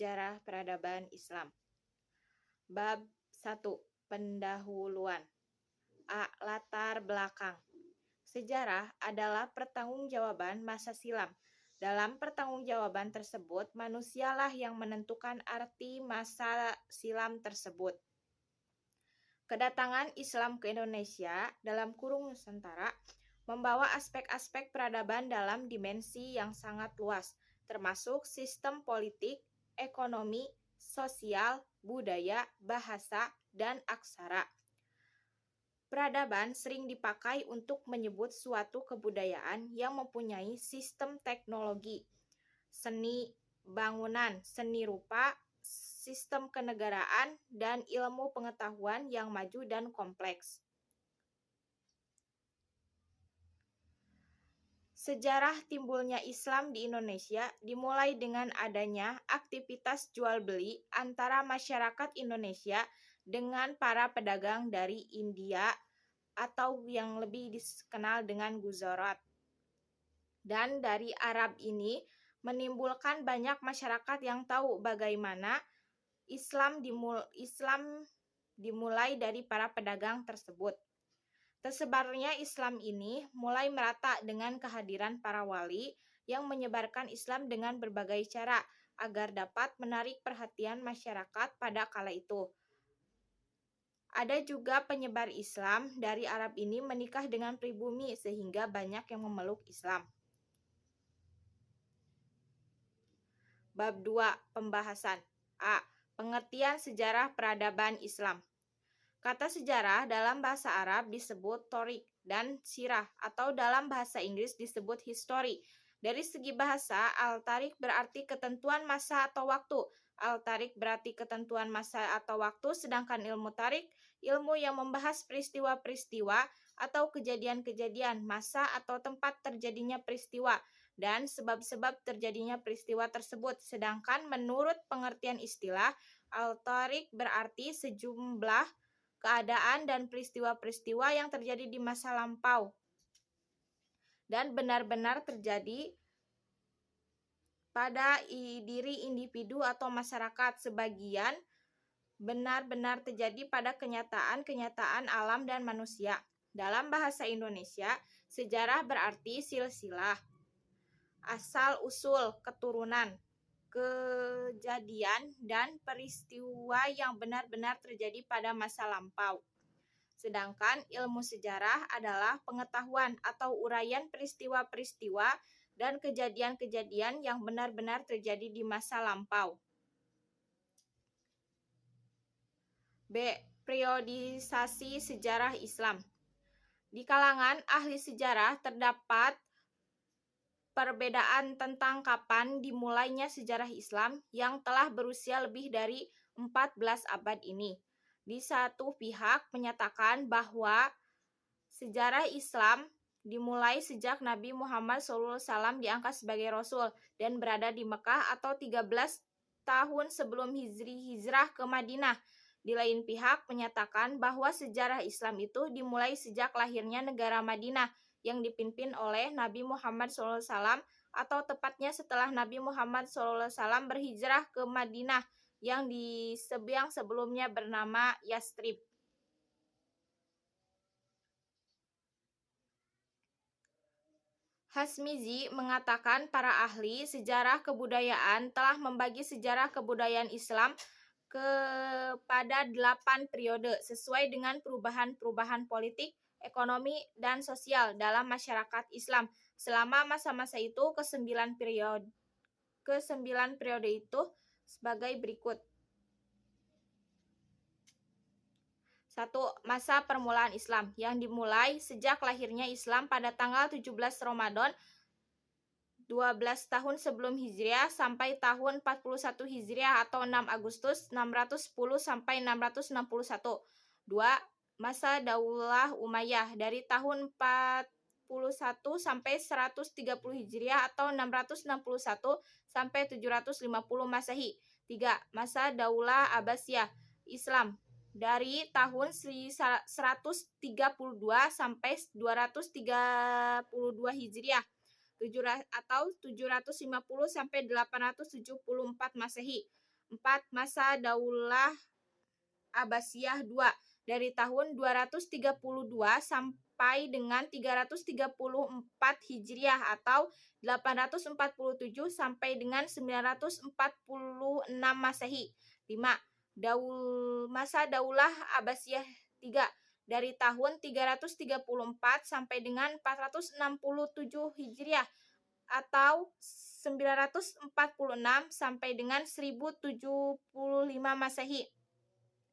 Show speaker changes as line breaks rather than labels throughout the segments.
Sejarah Peradaban Islam. Bab 1. Pendahuluan. A. Latar belakang. Sejarah adalah pertanggungjawaban masa silam. Dalam pertanggungjawaban tersebut, manusialah yang menentukan arti masa silam tersebut. Kedatangan Islam ke Indonesia (Nusantara) membawa aspek-aspek peradaban dalam dimensi yang sangat luas, termasuk sistem politik, ekonomi, sosial, budaya, bahasa, dan aksara. Peradaban sering dipakai untuk menyebut suatu kebudayaan yang mempunyai sistem teknologi, seni bangunan, seni rupa, sistem kenegaraan, dan ilmu pengetahuan yang maju dan kompleks. Sejarah timbulnya Islam di Indonesia dimulai dengan adanya aktivitas jual-beli antara masyarakat Indonesia dengan para pedagang dari India atau yang lebih dikenal dengan Gujarat. Dan dari Arab ini menimbulkan banyak masyarakat yang tahu bagaimana Islam dimulai dari para pedagang tersebut. Tersebarnya Islam ini mulai merata dengan kehadiran para wali yang menyebarkan Islam dengan berbagai cara agar dapat menarik perhatian masyarakat pada kala itu. Ada juga penyebar Islam dari Arab ini menikah dengan pribumi sehingga banyak yang memeluk Islam. Bab 2. Pembahasan. A. Pengertian sejarah peradaban Islam. Kata sejarah dalam bahasa Arab disebut torik dan sirah atau dalam bahasa Inggris disebut history. Dari segi bahasa, al-tarik berarti ketentuan masa atau waktu. Al-tarik berarti ketentuan masa atau waktu, sedangkan ilmu tarik, ilmu yang membahas peristiwa-peristiwa atau kejadian-kejadian, masa atau tempat terjadinya peristiwa, dan sebab-sebab terjadinya peristiwa tersebut. Sedangkan menurut pengertian istilah, al-tarik berarti sejumlah keadaan dan peristiwa-peristiwa yang terjadi di masa lampau dan benar-benar terjadi pada diri individu atau masyarakat. Sebagian benar-benar terjadi pada kenyataan-kenyataan alam dan manusia. Dalam bahasa Indonesia, sejarah berarti silsilah, asal-usul, keturunan, kejadian dan peristiwa yang benar-benar terjadi pada masa lampau. Sedangkan ilmu sejarah adalah pengetahuan atau uraian peristiwa-peristiwa dan kejadian-kejadian yang benar-benar terjadi di masa lampau. B. Periodisasi sejarah Islam. Di kalangan ahli sejarah terdapat perbedaan tentang kapan dimulainya sejarah Islam yang telah berusia lebih dari 14 abad ini. Di satu pihak menyatakan bahwa sejarah Islam dimulai sejak Nabi Muhammad SAW diangkat sebagai Rasul dan berada di Mekah atau 13 tahun sebelum hijrah ke Madinah. Di lain pihak menyatakan bahwa sejarah Islam itu dimulai sejak lahirnya negara Madinah yang dipimpin oleh Nabi Muhammad SAW atau tepatnya setelah Nabi Muhammad SAW berhijrah ke Madinah yang sebelumnya bernama Yastrib. Hasmizi mengatakan para ahli sejarah kebudayaan telah membagi sejarah kebudayaan Islam kepada 8 periode sesuai dengan perubahan-perubahan politik, ekonomi, dan sosial dalam masyarakat Islam. Selama masa-masa itu, ke-9 periode itu sebagai berikut. 1. Masa permulaan Islam yang dimulai sejak lahirnya Islam pada tanggal 17 Ramadan 12 tahun sebelum Hijriah sampai tahun 41 Hijriah atau 6 Agustus 610 sampai 661. 2. Masa Daulah Umayyah dari tahun 41 sampai 130 Hijriah atau 661 sampai 750 Masehi. 3. Masa Daulah Abbasiyah Islam dari tahun 132 sampai 232 Hijriah atau 750 sampai 874 Masehi. 4. Masa Daulah Abbasiyah II dari tahun 232 sampai dengan 334 Hijriah atau 847 sampai dengan 946 Masehi. 5. Masa Daulah Abbasiyah III dari tahun 334 sampai dengan 467 Hijriah atau 946 sampai dengan 1075 Masehi.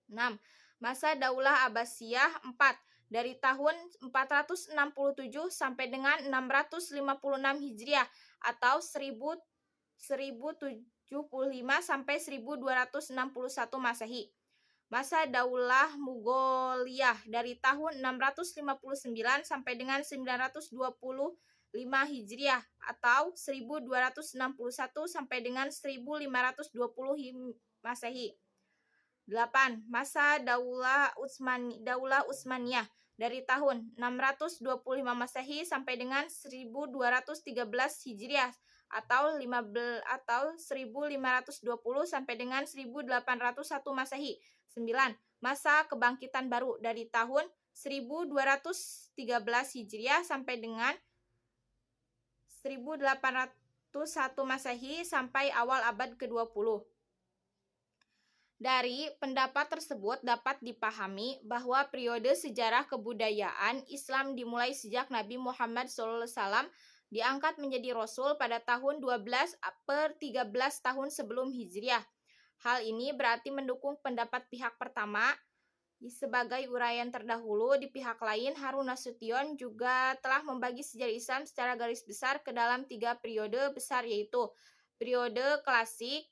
6. Masa Daulah Abbasiyah 4 dari tahun 467 sampai dengan 656 Hijriah atau 1075 sampai 1261 Masehi. Masa Daulah Mugholiyah dari tahun 659 sampai dengan 925 Hijriah atau 1261 sampai dengan 1520 Masehi. 8. Masa Daulah Utsmaniyah dari tahun 625 Masehi sampai dengan 1213 Hijriah atau 1520 sampai dengan 1801 Masehi. 9. Masa Kebangkitan Baru dari tahun 1213 Hijriah sampai dengan 1801 Masehi sampai awal abad ke-20. Dari pendapat tersebut dapat dipahami bahwa periode sejarah kebudayaan Islam dimulai sejak Nabi Muhammad SAW diangkat menjadi Rasul pada tahun 12/13 tahun sebelum Hijriah. Hal ini berarti mendukung pendapat pihak pertama. Sebagai uraian terdahulu, di pihak lain Harun Nasution juga telah membagi sejarah Islam secara garis besar ke dalam 3 periode besar, yaitu periode klasik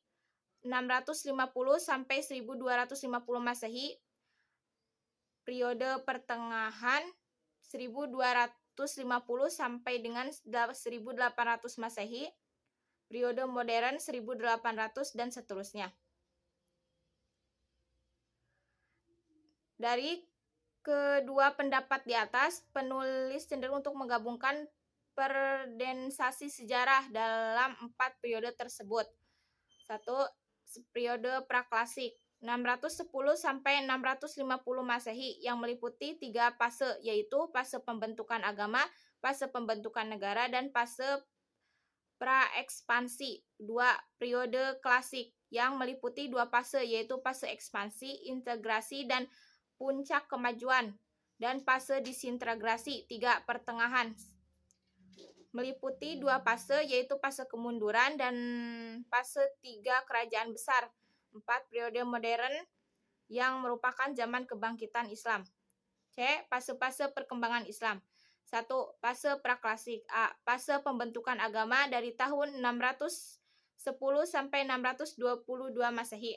650 sampai 1250 Masehi, periode pertengahan 1250 sampai dengan 1800 Masehi, periode modern 1800 dan seterusnya. Dari kedua pendapat di atas, penulis cenderung untuk menggabungkan pendensasi sejarah dalam 4 periode tersebut. 1. Periode praklasik 610 sampai 650 Masehi yang meliputi 3 fase, yaitu fase pembentukan agama, fase pembentukan negara, dan fase praekspansi. 2. Periode klasik yang meliputi 2 fase, yaitu fase ekspansi, integrasi, dan puncak kemajuan, dan fase disintegrasi. 3. Pertengahan meliputi 2 fase, yaitu fase kemunduran dan fase 3 kerajaan besar. 4. Periode modern yang merupakan zaman kebangkitan Islam. C. Fase-fase perkembangan Islam. 1. Fase praklasik. A. Fase pembentukan agama dari tahun 610 sampai 622 Masehi.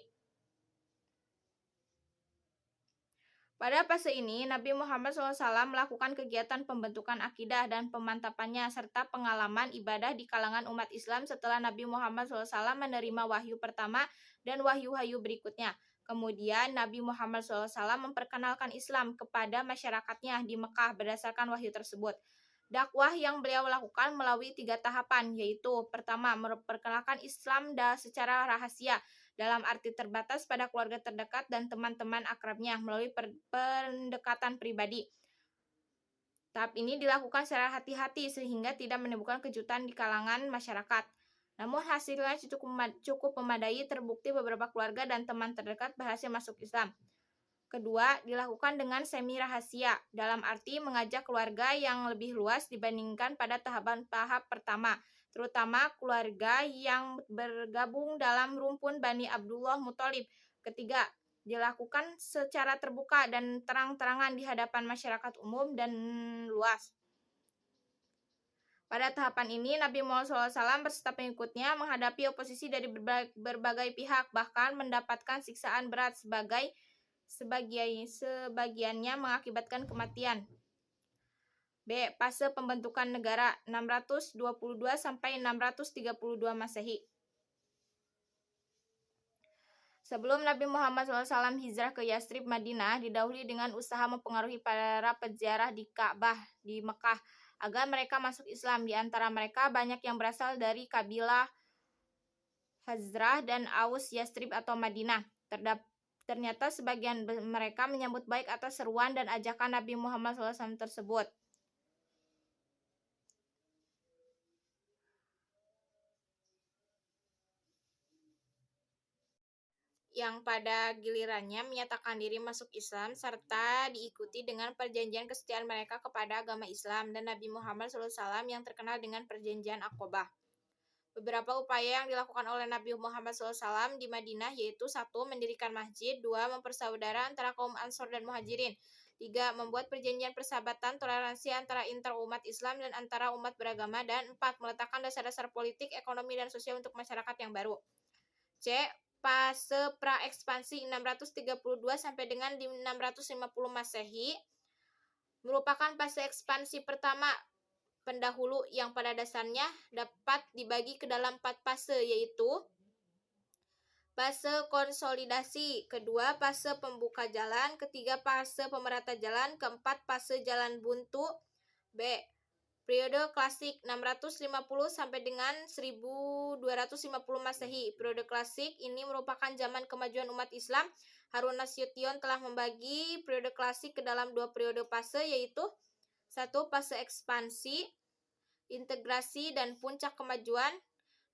Pada fase ini, Nabi Muhammad SAW melakukan kegiatan pembentukan akidah dan pemantapannya, serta pengalaman ibadah di kalangan umat Islam setelah Nabi Muhammad SAW menerima wahyu pertama dan wahyu-wahyu berikutnya. Kemudian, Nabi Muhammad SAW memperkenalkan Islam kepada masyarakatnya di Mekah berdasarkan wahyu tersebut. Dakwah yang beliau lakukan melalui 3 tahapan, yaitu pertama, memperkenalkan Islam secara rahasia, dalam arti terbatas pada keluarga terdekat dan teman-teman akrabnya melalui pendekatan pribadi. Tahap ini dilakukan secara hati-hati sehingga tidak menimbulkan kejutan di kalangan masyarakat. Namun hasilnya cukup memadai, terbukti beberapa keluarga dan teman terdekat berhasil masuk Islam. Kedua, dilakukan dengan semi rahasia, dalam arti mengajak keluarga yang lebih luas dibandingkan pada tahap pertama, terutama keluarga yang bergabung dalam rumpun Bani Abdullah Muthalib. Ketiga, dilakukan secara terbuka dan terang-terangan di hadapan masyarakat umum dan luas. Pada tahapan ini, Nabi Muhammad SAW beserta pengikutnya menghadapi oposisi dari berbagai pihak, bahkan mendapatkan siksaan berat sebagiannya mengakibatkan kematian. B. Fase pembentukan negara 622 sampai 632 Masehi. Sebelum Nabi Muhammad SAW hijrah ke Yatsrib, Madinah, didahului dengan usaha mempengaruhi para peziarah di Ka'bah di Mekah agar mereka masuk Islam. Di antara mereka banyak yang berasal dari kabilah Hazrah dan Aus Yastrib atau Madinah. Ternyata sebagian mereka menyambut baik atas seruan dan ajakan Nabi Muhammad SAW tersebut. Yang pada gilirannya menyatakan diri masuk Islam serta diikuti dengan perjanjian kesetiaan mereka kepada agama Islam dan Nabi Muhammad SAW yang terkenal dengan perjanjian Aqobah. Beberapa upaya yang dilakukan oleh Nabi Muhammad SAW di Madinah yaitu 1. Mendirikan masjid, 2. Mempersaudara antara kaum Ansor dan Muhajirin, 3. Membuat perjanjian persahabatan toleransi antara interumat Islam dan antara umat beragama, dan 4. Meletakkan dasar-dasar politik, ekonomi, dan sosial untuk masyarakat yang baru. C. Fase pra-ekspansi 632 sampai dengan 650 Masehi merupakan fase ekspansi pertama pendahulu yang pada dasarnya dapat dibagi ke dalam 4 fase, yaitu fase konsolidasi, kedua fase pembuka jalan, ketiga fase pemerata jalan, keempat fase jalan buntu. B. Periode klasik 650 sampai dengan 1250 Masehi. Periode klasik ini merupakan zaman kemajuan umat Islam. Harun Nasution telah membagi periode klasik ke dalam 2 periode fase, yaitu 1. Fase ekspansi, integrasi, dan puncak kemajuan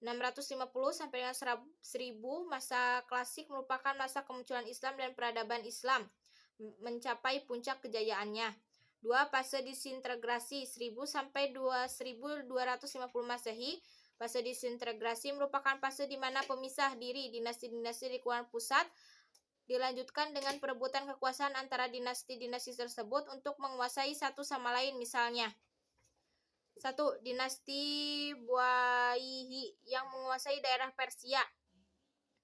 650 sampai dengan 1000. Masa klasik merupakan masa kemunculan Islam dan peradaban Islam mencapai puncak kejayaannya. 2. Fase disintegrasi 1000 sampai 1250 Masehi. Fase disintegrasi merupakan fase di mana pemisah diri dinasti-dinasti di lingkungan pusat dilanjutkan dengan perebutan kekuasaan antara dinasti-dinasti tersebut untuk menguasai satu sama lain. Misalnya 1. Dinasti Buaihi yang menguasai daerah Persia.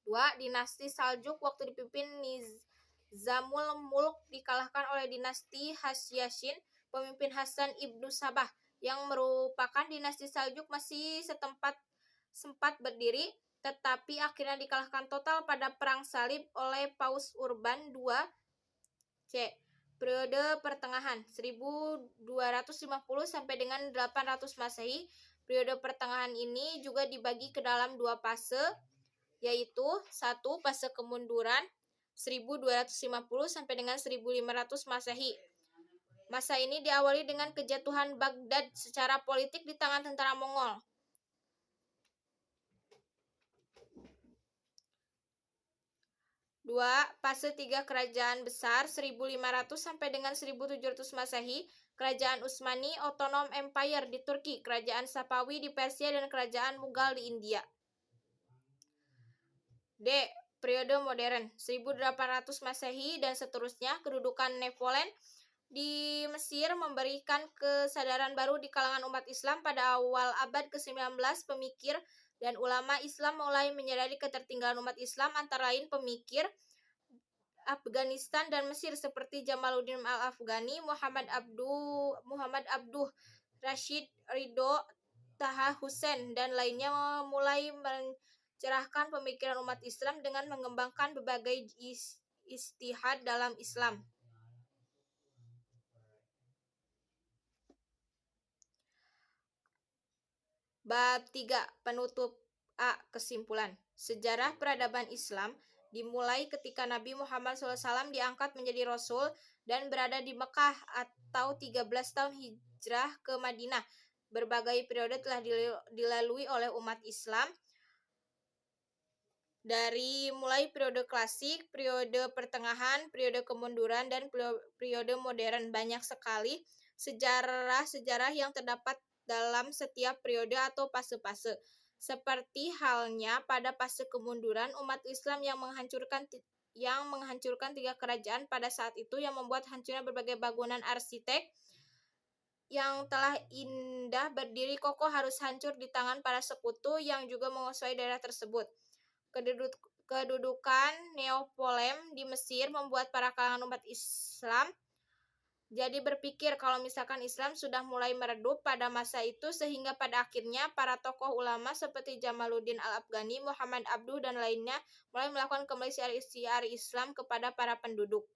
2. Dinasti Saljuk waktu dipimpin Nizamul Mulk dikalahkan oleh dinasti Hasyashin, pemimpin Hasan ibnu Sabah, yang merupakan dinasti Saljuk masih sempat berdiri, tetapi akhirnya dikalahkan total pada Perang Salib oleh Paus Urban II. C. Periode pertengahan 1250 sampai dengan 800 Masehi. Periode pertengahan ini juga dibagi ke dalam 2 fase, yaitu 1. Fase kemunduran 1250 sampai dengan 1500 Masehi. Masa ini diawali dengan kejatuhan Baghdad secara politik di tangan tentara Mongol. 2. Fase 3 Kerajaan Besar 1500 sampai dengan 1700 Masehi. Kerajaan Utsmani Autonom Empire di Turki, Kerajaan Safawi di Persia, dan Kerajaan Mughal di India. D. Periode modern 1800 Masehi dan seterusnya. Kedudukan Napoleon di Mesir memberikan kesadaran baru di kalangan umat Islam. Pada awal abad ke-19, pemikir dan ulama Islam mulai menyadari ketertinggalan umat Islam, antara lain pemikir Afghanistan dan Mesir seperti Jamaluddin Al-Afghani, Muhammad Abduh Rashid Ridho, Taha Hussein, dan lainnya mulai mencerahkan pemikiran umat Islam dengan mengembangkan berbagai ijtihad dalam Islam. Bab 3. Penutup. A. Kesimpulan. Sejarah peradaban Islam dimulai ketika Nabi Muhammad SAW diangkat menjadi Rasul dan berada di Mekah atau 13 tahun hijrah ke Madinah. Berbagai periode telah dilalui oleh umat Islam, dari mulai periode klasik, periode pertengahan, periode kemunduran, dan periode modern. Banyak sekali sejarah-sejarah yang terdapat dalam setiap periode atau fase-fase. Seperti halnya pada fase kemunduran, umat Islam yang menghancurkan 3 kerajaan pada saat itu, yang membuat hancurnya berbagai bangunan arsitek yang telah indah berdiri kokoh harus hancur di tangan para sekutu yang juga menguasai daerah tersebut. Kedudukan Neopolem di Mesir membuat para kalangan umat Islam jadi berpikir kalau misalkan Islam sudah mulai meredup pada masa itu, sehingga pada akhirnya para tokoh ulama seperti Jamaluddin Al-Afghani, Muhammad Abduh, dan lainnya mulai melakukan kembali syiar Islam kepada para penduduk.